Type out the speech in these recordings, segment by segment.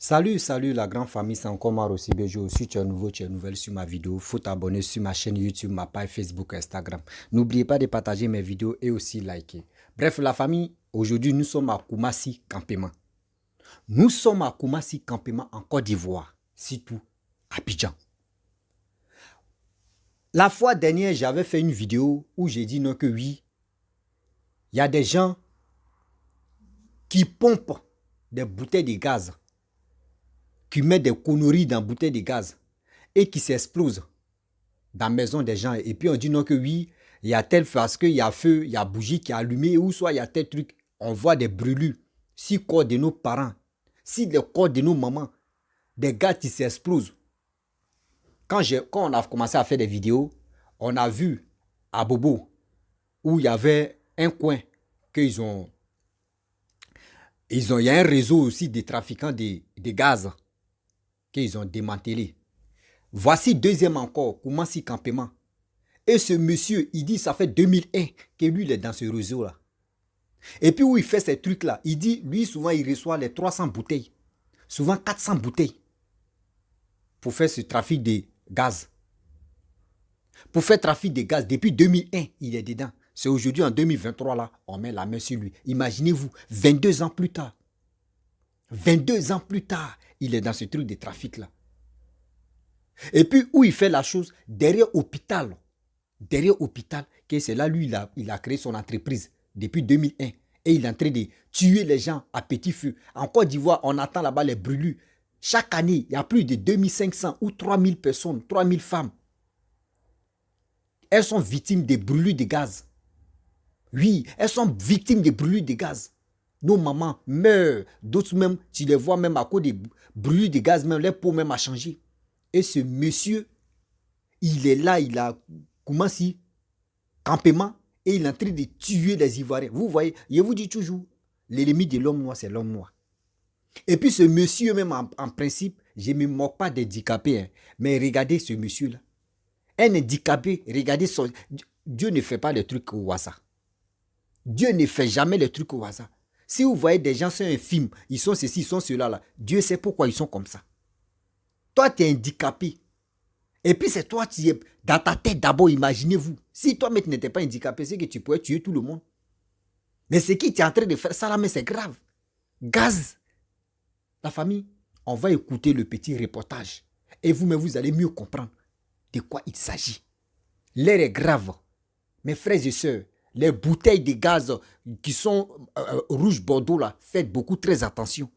Salut la grande famille, c'est encore Maro Sibejo. Si tu es nouveau, tu es nouvelle sur ma vidéo, faut t'abonner sur ma chaîne YouTube, ma page Facebook, Instagram. N'oubliez pas de partager mes vidéos et aussi liker. Bref, la famille, aujourd'hui nous sommes à Koumassi Campement. Nous sommes à Koumassi Campement en Côte d'Ivoire, surtout à Abidjan. La fois dernière, j'avais fait une vidéo où j'ai dit non que oui, il y a des gens qui pompent des bouteilles de gaz, qui mettent des conneries dans bouteilles de gaz et qui s'explosent dans la maison des gens. Et puis on dit non que oui, il y a tel parce qu'il y a feu, il y a bougie qui est allumée, ou soit il y a tel truc. On voit des brûlures. Si le corps de nos parents, si le corps de nos mamans, des gars qui s'explosent. Quand on a commencé à faire des vidéos, on a vu à Bobo, où il y avait un coin qu'ils ont... il y a un réseau aussi de trafiquants de gaz qu'ils ont démantelé. Voici deuxième encore, Koumassi Campement. Et ce monsieur, il dit ça fait 2001 que lui, il est dans ce réseau-là. Et puis où il fait ces trucs-là, il dit, lui, souvent, il reçoit les 300 bouteilles. Souvent 400 bouteilles. Pour faire ce trafic de gaz. Pour faire trafic de gaz, depuis 2001, il est dedans. C'est aujourd'hui, en 2023, là, on met la main sur lui. Imaginez-vous, 22 ans plus tard. 22 ans plus tard, il est dans ce truc de trafic-là. Et puis, où il fait la chose, derrière l'hôpital. Derrière l'hôpital, que c'est là, lui, il a créé son entreprise depuis 2001. Et il est en train de tuer les gens à petit feu. En Côte d'Ivoire, on attend là-bas les brûlures. Chaque année, il y a plus de 2500 ou 3000 personnes, 3000 femmes. Elles sont victimes de brûlures de gaz. Oui, elles sont victimes de brûlures de gaz. Nos mamans meurent. D'autres même, tu les vois même à cause des brûlures de gaz, même les peaux même a changé. Et ce monsieur, il est là, il a Koumassi Campement et il est en train de tuer les Ivoiriens. Vous voyez, je vous dis toujours, l'ennemi de l'homme noir, c'est l'homme noir. Et puis ce monsieur même, en principe, je ne me moque pas des handicapés, hein, mais regardez ce monsieur-là. Un handicapé, regardez son... Dieu ne fait pas les trucs au hasard. Dieu ne fait jamais les trucs au hasard. Si vous voyez des gens sur un film, ils sont ceci, ils sont cela là, Dieu sait pourquoi ils sont comme ça. Toi, tu es handicapé. Et puis c'est toi qui es dans ta tête d'abord, imaginez-vous. Si toi, tu n'étais pas handicapé, c'est que tu pourrais tuer tout le monde. Mais c'est qui tu es en train de faire ça là, mais c'est grave. Gaz. La famille, on va écouter le petit reportage. Et vous-même, vous allez mieux comprendre de quoi il s'agit. L'air est grave. Mes frères et sœurs, les bouteilles de gaz qui sont rouge bordeaux là, faites beaucoup très attention.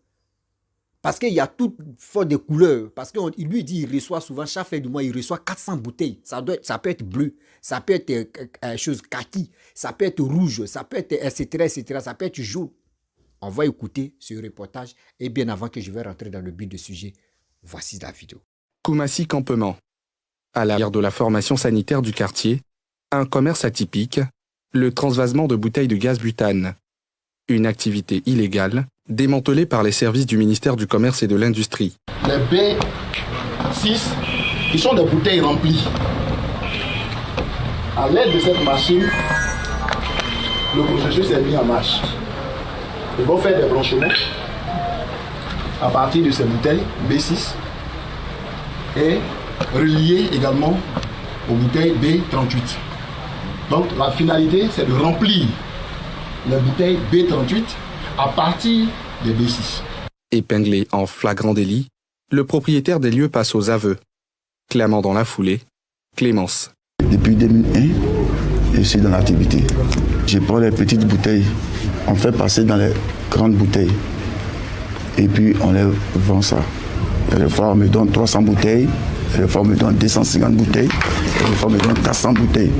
Parce qu'il y a toute forme de couleurs. Parce qu'il lui dit il reçoit souvent, chaque fin du mois, il reçoit 400 bouteilles. Ça peut être bleu, ça peut être chose kaki, ça peut être rouge, ça peut être etc. Ça peut être jaune. On va écouter ce reportage. Et bien avant que je vais rentrer dans le but du sujet, voici la vidéo. Koumassi Campement. À l'arrière de la formation sanitaire du quartier, un commerce atypique, le transvasement de bouteilles de gaz butane. Une activité illégale, démantelée par les services du ministère du Commerce et de l'Industrie. Les B6, qui sont des bouteilles remplies. À l'aide de cette machine, le processus est mis en marche. Ils vont faire des branchements à partir de ces bouteilles B6 et relier également aux bouteilles B38. Donc la finalité, c'est de remplir les bouteilles B38 à partir des B6. Épinglé en flagrant délit, le propriétaire des lieux passe aux aveux, clamant dans la foulée clémence. Depuis 2001, je suis dans l'activité. Je prends les petites bouteilles, on fait passer dans les grandes bouteilles et puis on les vend ça. Et des fois on me donne 300 bouteilles, et des fois on me donne 250 bouteilles, et des fois on me donne 400 bouteilles.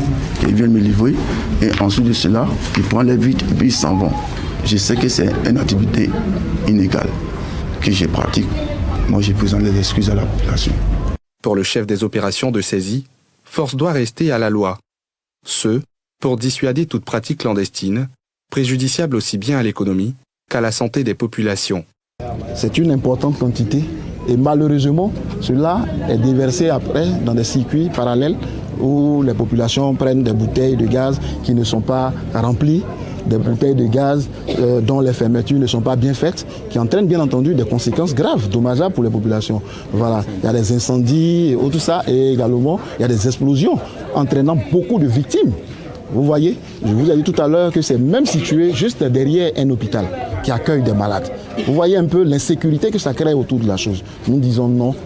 Ils viennent me livrer et ensuite de cela, ils prennent les vides et puis ils s'en vont. Je sais que c'est une activité inégale que je pratique. Moi, je présente les excuses à la population. Pour le chef des opérations de saisie, force doit rester à la loi. Ce, pour dissuader toute pratique clandestine, préjudiciable aussi bien à l'économie qu'à la santé des populations. C'est une importante quantité et malheureusement, cela est déversé après dans des circuits parallèles où les populations prennent des bouteilles de gaz qui ne sont pas remplies. des bouteilles de gaz dont les fermetures ne sont pas bien faites, qui entraînent bien entendu des conséquences graves, dommageables pour les populations. Voilà, il y a des incendies et tout ça, et également il y a des explosions entraînant beaucoup de victimes. Vous voyez, je vous ai dit tout à l'heure que c'est même situé juste derrière un hôpital qui accueille des malades. Vous voyez un peu l'insécurité que ça crée autour de la chose. Nous disons non,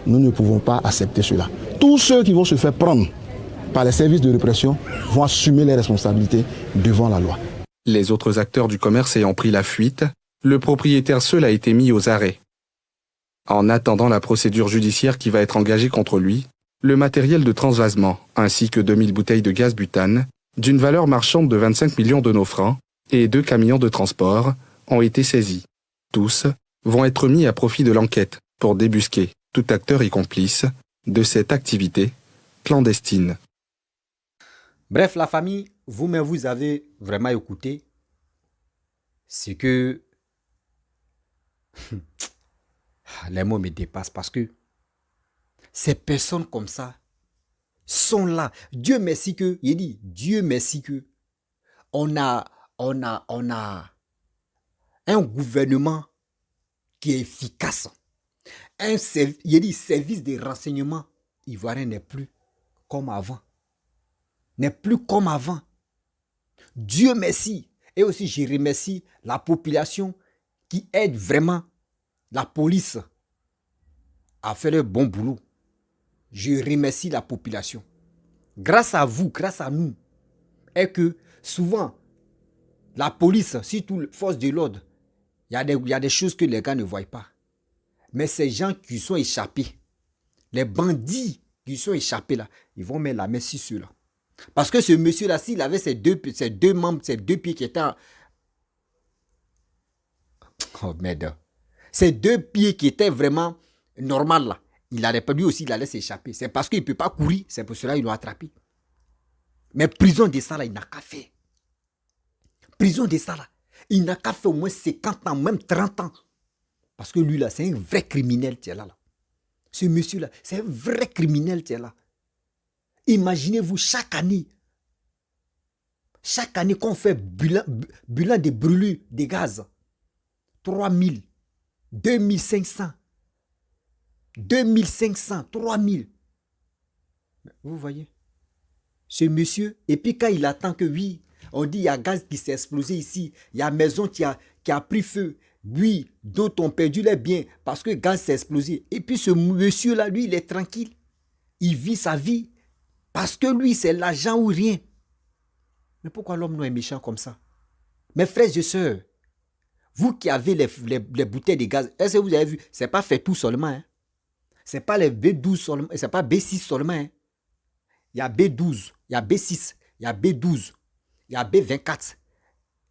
nous ne pouvons pas accepter cela. Tous ceux qui vont se faire prendre par les services de répression vont assumer les responsabilités devant la loi. Les autres acteurs du commerce ayant pris la fuite, le propriétaire seul a été mis aux arrêts. En attendant la procédure judiciaire qui va être engagée contre lui, le matériel de transvasement ainsi que 2000 bouteilles de gaz butane d'une valeur marchande de 25 millions de nos francs et 2 camions de transport ont été saisis. Tous vont être mis à profit de l'enquête pour débusquer tout acteur et complice de cette activité clandestine. Bref, la famille, vous-même, vous avez vraiment écouté. C'est que les mots me dépassent parce que ces personnes comme ça sont là. Dieu merci que, il dit, Dieu merci que on a un gouvernement qui est efficace. Il dit, service de renseignement ivoirien n'est plus comme avant. N'est plus comme avant. Dieu merci. Et aussi, je remercie la population qui aide vraiment la police à faire le bon boulot. Je remercie la population. Grâce à vous, grâce à nous, est que souvent, la police, surtout les forces de l'ordre, il y a des choses que les gars ne voient pas. Mais ces gens qui sont échappés, les bandits qui sont échappés là, ils vont mettre la main sur ceux-là. Parce que ce monsieur-là, s'il avait ses deux membres, ses deux pieds qui étaient... Oh merde. Ces deux pieds qui étaient vraiment normaux là, il allait pas, lui aussi, il allait s'échapper. C'est parce qu'il ne peut pas courir, c'est pour cela qu'ils l'ont attrapé. Mais prison de ça là, il n'a qu'à faire. Prison de ça là, il n'a qu'à faire au moins 50 ans, même 30 ans. Parce que lui là, c'est un vrai criminel, tiens là. Ce monsieur-là, c'est un vrai criminel, tiens là. Imaginez-vous chaque année qu'on fait bilan de brûlures de gaz, 3000, 2500, 2500, 3000. Vous voyez, ce monsieur, et puis quand il attend que oui, on dit il y a gaz qui s'est explosé ici, il y a maison qui a pris feu, oui, d'autres ont perdu les biens parce que le gaz s'est explosé. Et puis ce monsieur-là, lui, il est tranquille. Il vit sa vie parce que lui, c'est l'argent ou rien. Mais pourquoi l'homme non est méchant comme ça? Mes frères et sœurs, vous qui avez les bouteilles de gaz, est-ce que vous avez vu? Ce n'est pas fait tout seulement. Hein? Ce n'est pas les B12 seulement, ce n'est pas B6 seulement. Hein? Il y a B12, il y a B6, il y a B12, il y a B24.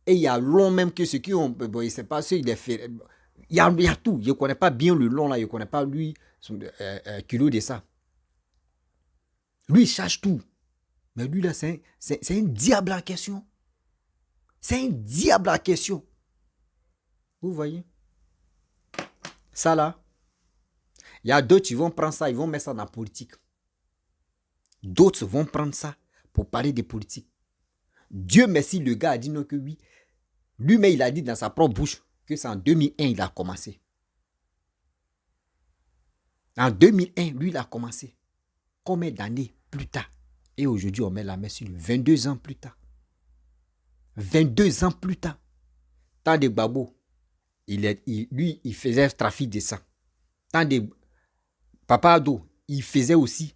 Et il y a long même que ceux qui ont... Bon, je ne sais pas si il est fait... Il y a tout. Je ne connais pas bien le long là. Je ne connais pas lui, son kilo de ça. Lui, il cherche tout. Mais lui là, c'est un diable en question. C'est un diable en question. Vous voyez? Ça là. Il y a d'autres qui vont prendre ça, ils vont mettre ça dans la politique. D'autres vont prendre ça pour parler de politique. Dieu merci, le gars a dit non que oui. Lui-même, il a dit dans sa propre bouche que c'est en 2001 il a commencé. En 2001, lui, il a commencé. Combien d'années plus tard? Et aujourd'hui, on met la main sur lui. 22 ans plus tard. 22 ans plus tard. Tant de Gbagbo, lui, il faisait trafic de sang. Tant de Papa Ado, il faisait aussi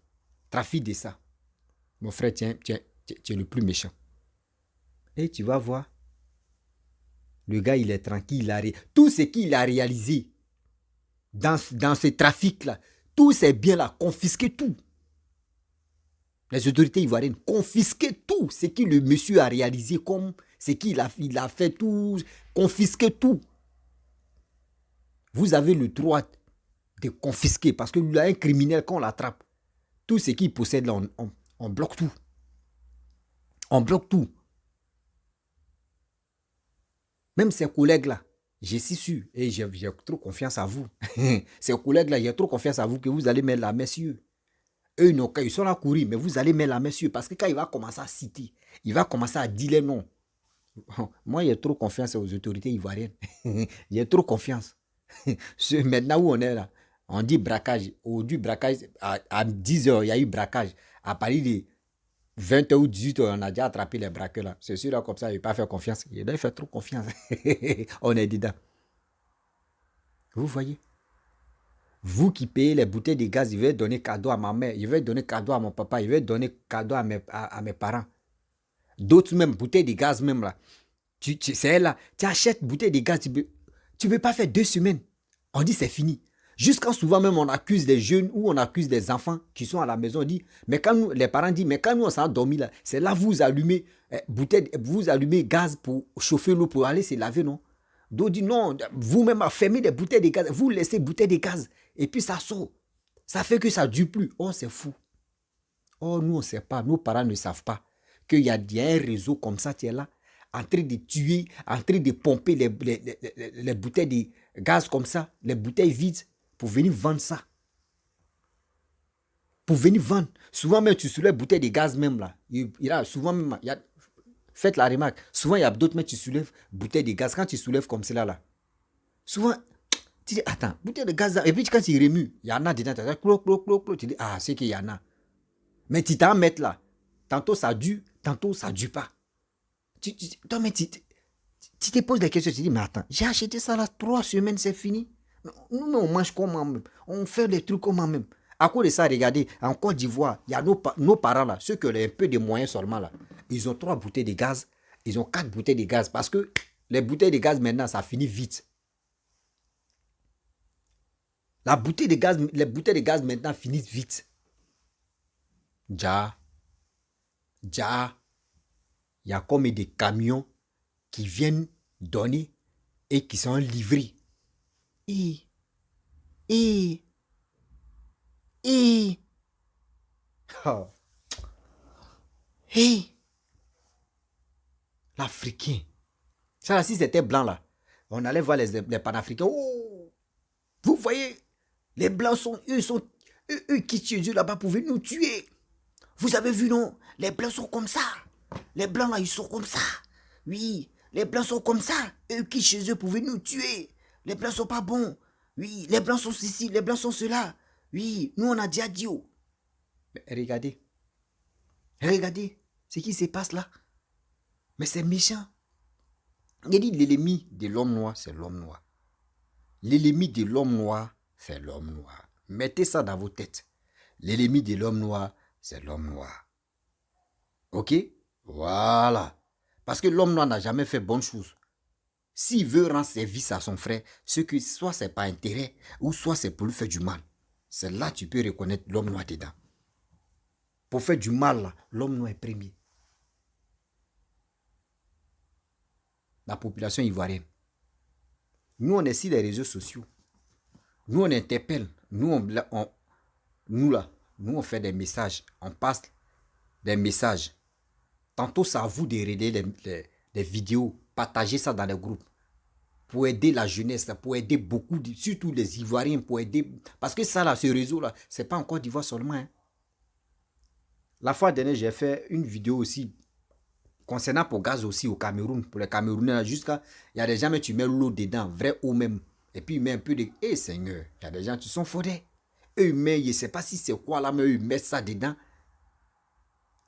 trafic de ça. Mon frère, tu es le plus méchant. Et tu vas voir, le gars, il est tranquille. Tout ce qu'il a réalisé dans ce trafic-là, tous ces biens-là, confisquer tout. Les autorités ivoiriennes confisquer tout ce que le monsieur a réalisé, comme ce qu'il a fait tout, confisquer tout. Vous avez le droit de confisquer parce que lui, un criminel, quand on l'attrape, tout ce qu'il possède là, on bloque tout. On bloque tout. Même ces collègues-là, je suis sûr, et j'ai trop confiance à vous. Ces collègues-là, j'ai trop confiance à vous que vous allez mettre la main sur eux. Eux, ils sont là à courir, mais vous allez mettre la main sur eux. Parce que quand il va commencer à citer, il va commencer à dire les noms. Moi, j'ai trop confiance aux autorités ivoiriennes. J'ai trop confiance. Maintenant où on est là, on dit braquage. Aujourd'hui, braquage, à 10 h, il y a eu braquage. À Paris, de 20 h ou 18 h, on a déjà attrapé les braqueurs là. C'est sûr, là, comme ça, il ne pas faire confiance. Il doit faire trop confiance. On est dedans. Vous voyez? Vous qui payez les bouteilles de gaz, il va donner cadeau à ma mère, il va donner cadeau à mon papa, il va donner cadeau à mes parents. D'autres même, bouteilles de gaz même là. C'est là, tu achètes bouteille de gaz, tu peux pas faire 2 semaines. On dit c'est fini. Jusqu'à souvent même on accuse des jeunes ou on accuse des enfants qui sont à la maison. On dit, mais quand nous, les parents disent, mais quand nous on s'est endormis là, c'est là vous allumez vous allumez gaz pour chauffer l'eau pour aller se laver, non? D'autres disent non, vous-même fermez des bouteilles de gaz, vous laissez bouteilles de gaz et puis ça sort. Ça fait que ça ne dure plus. Oh, c'est fou. Oh, nous on ne sait pas, nos parents ne savent pas qu'il y a un réseau comme ça, tu es là, en train de tuer, en train de pomper les bouteilles de gaz comme ça, les bouteilles vides, pour venir vendre ça. Pour venir vendre. Souvent même, tu soulèves bouteilles de gaz même là. Il y a souvent même, faites la remarque, souvent il y a d'autres mais tu soulèves bouteilles de gaz. Quand tu soulèves comme cela là, souvent, tu dis, attends, bouteille de gaz là, et puis quand tu remues, il y en a dedans, tu dis, ah, c'est qu'il y en a. Mais tu t'en mets là. Tantôt ça dure, tantôt ça ne dure pas. Toi, mais tu te poses des questions, tu te dis, mais attends, j'ai acheté ça là, 3 semaines, c'est fini. Nous, on mange comment même? On fait des trucs comment même? À cause de ça, regardez, en Côte d'Ivoire, il y a nos parents là, ceux qui ont un peu de moyens seulement là, ils ont 3 bouteilles de gaz, ils ont 4 bouteilles de gaz, parce que les bouteilles de gaz maintenant, ça finit vite. Les bouteilles de gaz maintenant finissent vite. Il y a comme des camions qui viennent donner et qui sont livrés. Oh. L'Africain. Ça là, si c'était blanc là, on allait voir les panafricains. Oh, vous voyez, les blancs sont eux qui tuent Dieu là-bas pour venir nous tuer. Vous avez vu, non? Les blancs sont comme ça. Les blancs là, ils sont comme ça. Oui, les blancs sont comme ça. Eux qui chez eux pouvaient nous tuer. Les blancs sont pas bons. Oui, les blancs sont ceci, les blancs sont cela. Oui, nous on a déjà dit. Oh. Mais regardez. Regardez ce qui se passe là. Mais c'est méchant. Il dit l'ennemi de l'homme noir, c'est l'homme noir. L'ennemi de l'homme noir, c'est l'homme noir. Mettez ça dans vos têtes. L'ennemi de l'homme noir, c'est l'homme noir. Ok? Voilà. Parce que l'homme noir n'a jamais fait bonne chose. S'il veut rendre service à son frère, ce que soit c'est pas intérêt, ou soit c'est pour lui faire du mal. C'est là que tu peux reconnaître l'homme noir dedans. Pour faire du mal, l'homme noir est premier. La population ivoirienne. Nous, on est sur les réseaux sociaux. Nous, on interpelle. Nous, on fait des messages. On passe des messages. Tantôt, c'est à vous de relayer les vidéos. Partagez ça dans les groupes. Pour aider la jeunesse, pour aider beaucoup, surtout les Ivoiriens, pour aider. Parce que ça, là, ce réseau-là, c'est pas en Côte d'Ivoire seulement. Hein. La fois dernière, j'ai fait une vidéo aussi concernant pour gaz aussi au Cameroun, pour les Camerounais, jusqu'à, il y a des gens, mais tu mets l'eau dedans, vrai eau même, et puis il met un peu de, Seigneur, il y a des gens qui sont faudés, eux ils mettent, je ne sais pas si c'est quoi là, mais eux ils mettent ça dedans,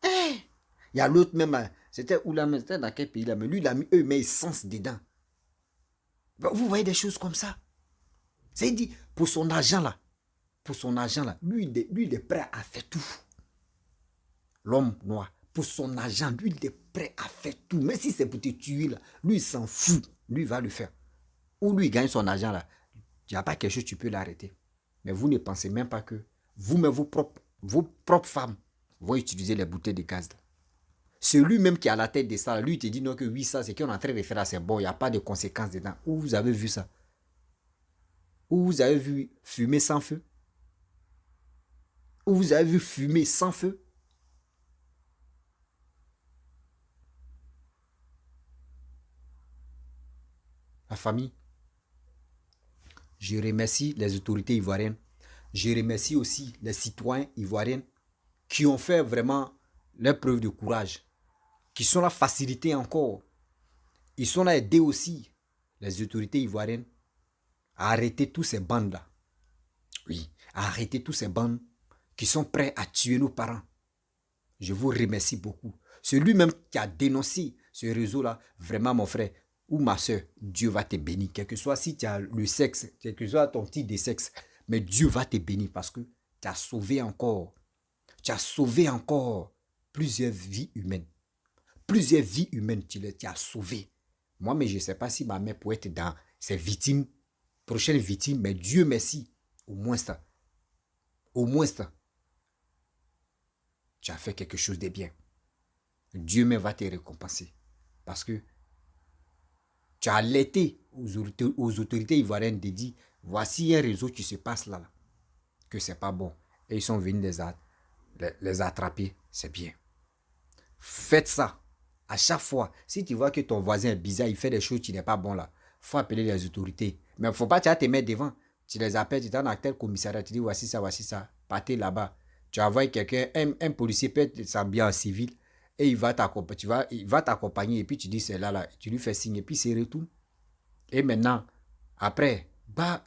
il y a l'autre même, c'était où là, c'était dans quel pays là, mais lui il a mis, eux ils mettent essence dedans, vous voyez des choses comme ça, c'est dit, pour son argent là, lui il est prêt à faire tout, l'homme noir, pour son argent, lui, il est prêt à faire tout. Mais si c'est pour te tuer, là, lui, il s'en fout. Lui, il va le faire. Ou lui, il gagne son argent, là. Il n'y a pas quelque chose, tu peux l'arrêter. Mais vous ne pensez même pas que vous-même, vos propres femmes vont utiliser les bouteilles de gaz. Là. Celui même qui a la tête de ça, lui, il te dit non, que oui, ça, c'est qu'on est en train de faire là, c'est bon, il n'y a pas de conséquences dedans. Où vous avez vu ça? Où vous avez vu fumer sans feu? Où vous avez vu fumer sans feu? La famille, je remercie les autorités ivoiriennes. Je remercie aussi les citoyens ivoiriens qui ont fait vraiment leur preuve de courage, qui sont là faciliter encore Ils sont là à aider aussi les autorités ivoiriennes à arrêter tous ces bandes-là. Oui, à arrêter tous ces bandes qui sont prêts à tuer nos parents. Je vous remercie beaucoup. Celui-même qui a dénoncé ce réseau-là, vraiment mon frère ou ma soeur, Dieu va te bénir. Quel que soit si tu as le sexe, quel que soit ton type de sexe, mais Dieu va te bénir parce que tu as sauvé encore. Tu as sauvé encore plusieurs vies humaines. Plusieurs vies humaines, tu as sauvé. Moi, mais je ne sais pas si ma mère pourrait être dans ces victimes, prochaines victimes, mais Dieu merci. Au moins ça. Au moins ça. Tu as fait quelque chose de bien. Dieu même va te récompenser. Parce que tu as alerté aux autorités ivoiriennes de dire, voici un réseau qui se passe là, que c'est pas bon. Et ils sont venus les attraper. C'est bien. Faites ça. À chaque fois, si tu vois que ton voisin est bizarre, il fait des choses qui n'est pas bon là, il faut appeler les autorités. Mais il ne faut pas te mettre devant. Tu les appelles, tu t'en as tel commissariat, tu dis voici ça, partez là-bas. Tu envoies quelqu'un, un policier peut s'habiller en civil et il va t'accompagner et puis tu dis c'est là, tu lui fais signe et puis c'est retourne. Et maintenant, après,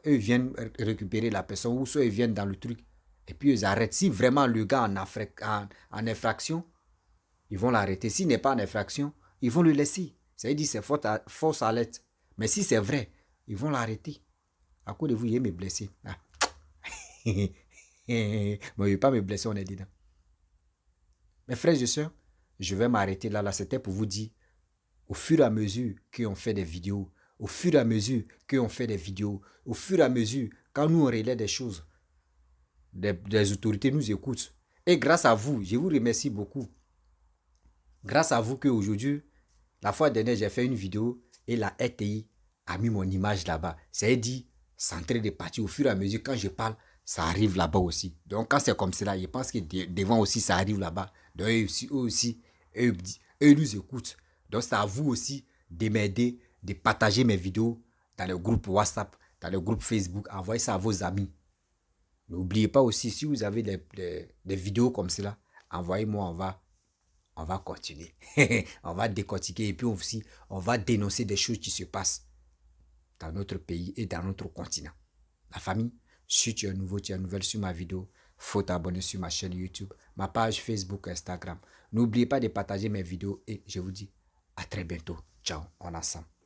eux viennent récupérer la personne ou soit ils viennent dans le truc et puis ils arrêtent. Si vraiment le gars en infraction, ils vont l'arrêter. S'il n'est pas en infraction, ils vont le laisser. Ça veut dire c'est fausse alerte. Mais si c'est vrai, ils vont l'arrêter. À cause de vous, il me blesser. Ah. Moi, il ne veut pas me blesser, on est dedans. Mes frères et sœurs, je vais m'arrêter là. C'était pour vous dire, au fur et à mesure qu'on fait des vidéos, au fur et à mesure qu'on fait des vidéos, au fur et à mesure, quand nous on relaie des choses, des autorités nous écoutent. Et grâce à vous, je vous remercie beaucoup. Grâce à vous qu'aujourd'hui, la fois dernière, j'ai fait une vidéo et la RTI a mis mon image là-bas. C'est-à-dire, c'est en train de partir au fur et à mesure. Quand je parle, ça arrive là-bas aussi. Donc, quand c'est comme cela, je pense que devant aussi, ça arrive là-bas. Donc, eux nous écoutent. Donc, c'est à vous aussi de m'aider, de partager mes vidéos dans le groupe WhatsApp, dans le groupe Facebook. Envoyez ça à vos amis. N'oubliez pas aussi, si vous avez des vidéos comme cela, envoyez-moi, on va continuer. On va décortiquer et puis aussi, on va dénoncer des choses qui se passent dans notre pays et dans notre continent. La famille, si tu es nouveau, tu es nouvelle sur ma vidéo, faut t'abonner sur ma chaîne YouTube, ma page Facebook, Instagram. N'oubliez pas de partager mes vidéos et je vous dis à très bientôt. Ciao, on est ensemble.